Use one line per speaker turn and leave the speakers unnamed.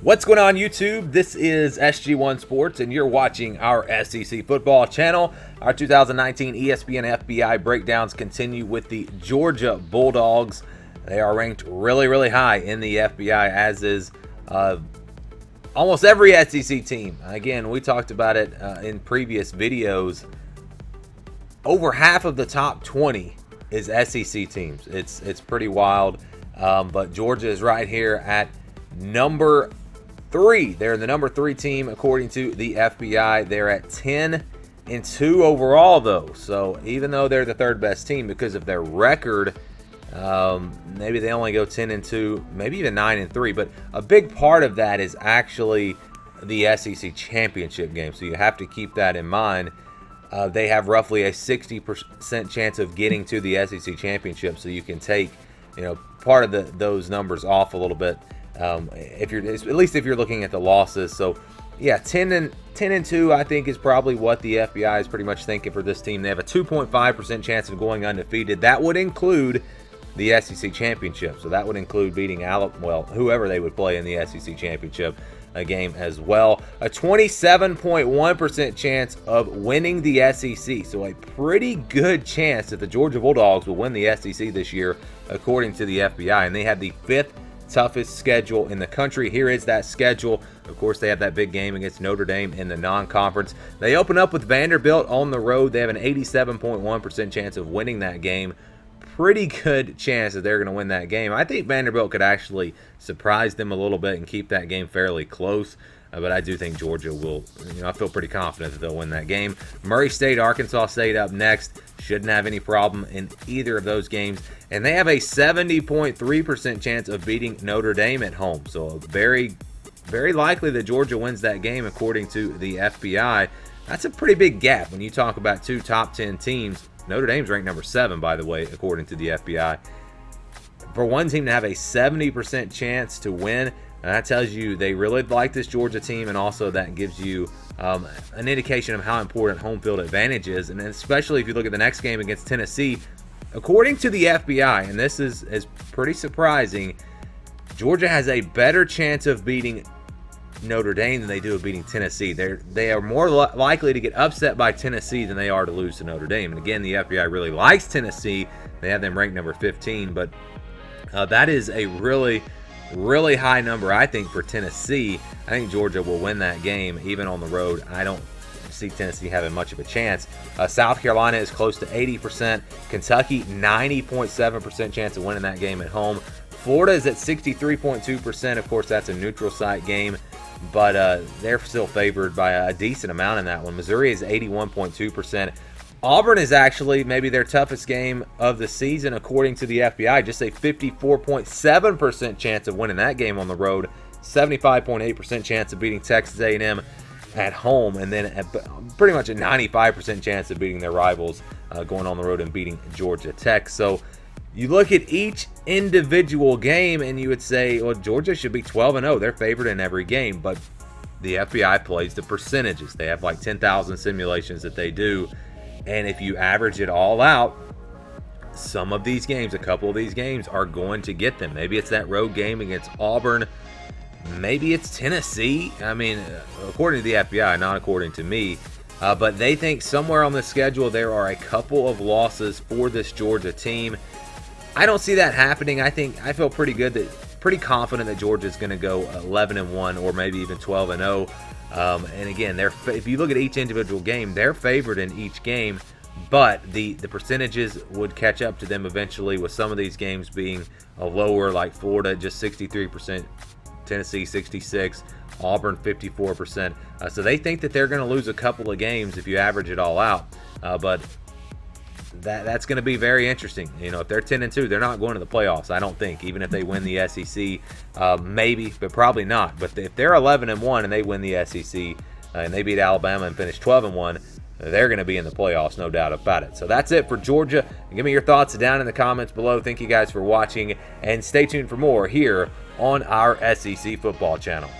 What's going on, YouTube? This is SG1 Sports, and you're watching our SEC football channel. Our 2019 ESPN FPI breakdowns continue with the Georgia Bulldogs. They are ranked really high in the FPI, as is almost every SEC team. Again, we talked about it in previous videos. Over half of the top 20 is SEC teams. It's pretty wild, but Georgia is right here at number 3. They're the number 3 team according to the FBI. They're at 10-2 overall, though. So even though they're the third best team, because of their record, maybe they only go 10-2, maybe even 9-3. But a big part of that is actually the SEC championship game. So you have to keep that in mind. They have roughly a 60% chance of getting to the SEC championship. So you can take, part of those numbers off a little bit. If you're, at least if you're looking at the losses. So yeah, 10-2 I think is probably what the FBI is pretty much thinking for this team. They have a 2.5% chance of going undefeated. That would include the SEC championship. So that would include beating whoever they would play in the SEC championship game as well. A 27.1% chance of winning the SEC. So a pretty good chance that the Georgia Bulldogs will win the SEC this year, according to the FBI. And they have the 5th toughest schedule in the country. Here is that schedule. Of course, they have that big game against Notre Dame in the non-conference. They open up with Vanderbilt on the road. They have an 87.1% chance of winning that game. Pretty good chance that they're going to win that game. I think Vanderbilt could actually surprise them a little bit and keep that game fairly close. But I do think Georgia will, I feel pretty confident that they'll win that game. Murray State, Arkansas State up next. Shouldn't have any problem in either of those games. And they have a 70.3% chance of beating Notre Dame at home. So very likely that Georgia wins that game, according to the FBI. That's a pretty big gap when you talk about 2 top 10 teams. Notre Dame's ranked number 7, by the way, according to the FBI. For one team to have a 70% chance to win, and that tells you they really like this Georgia team, and also that gives you an indication of how important home field advantage is, and especially if you look at the next game against Tennessee. According to the FBI, and this is pretty surprising, Georgia has a better chance of beating Notre Dame than they do of beating Tennessee. They are more likely to get upset by Tennessee than they are to lose to Notre Dame. And again, the FBI really likes Tennessee. They have them ranked number 15, but that is a really high number, I think, for Tennessee. I think Georgia will win that game, even on the road. I don't see Tennessee having much of a chance. South Carolina is close to 80%. Kentucky, 90.7% chance of winning that game at home. Florida is at 63.2%. Of course, that's a neutral site game, but they're still favored by a decent amount in that one. Missouri is 81.2%. Auburn is actually maybe their toughest game of the season, according to the FBI. Just a 54.7% chance of winning that game on the road. 75.8% chance of beating Texas A&M at home, and then pretty much a 95% chance of beating their rivals going on the road and beating Georgia Tech. So you look at each individual game and you would say, well, Georgia should be 12-0. They're favored in every game, but the FBI plays the percentages. They have like 10,000 simulations that they do, and if you average it all out, some of these games, a couple of these games are going to get them. Maybe it's that road game against Auburn. Maybe it's Tennessee. I mean, according to the FBI, not according to me. But they think somewhere on the schedule there are a couple of losses for this Georgia team. I don't see that happening. I feel pretty confident that Georgia is going to go 11-1 or maybe even 12-0. And again, if you look at each individual game, they're favored in each game, but the percentages would catch up to them eventually, with some of these games being lower, like Florida just 63%, Tennessee 66%, Auburn 54%. So they think that they're going to lose a couple of games if you average it all out. But that's going to be very interesting. If they're 10-2, they're not going to the playoffs, I don't think. Even if they win the SEC, maybe, but probably not. But if they're 11-1 and they win the SEC and they beat Alabama and finish 12-1, they're going to be in the playoffs, no doubt about it. So that's it for Georgia. Give me your thoughts down in the comments below. Thank you guys for watching, and stay tuned for more here on our SEC football channel.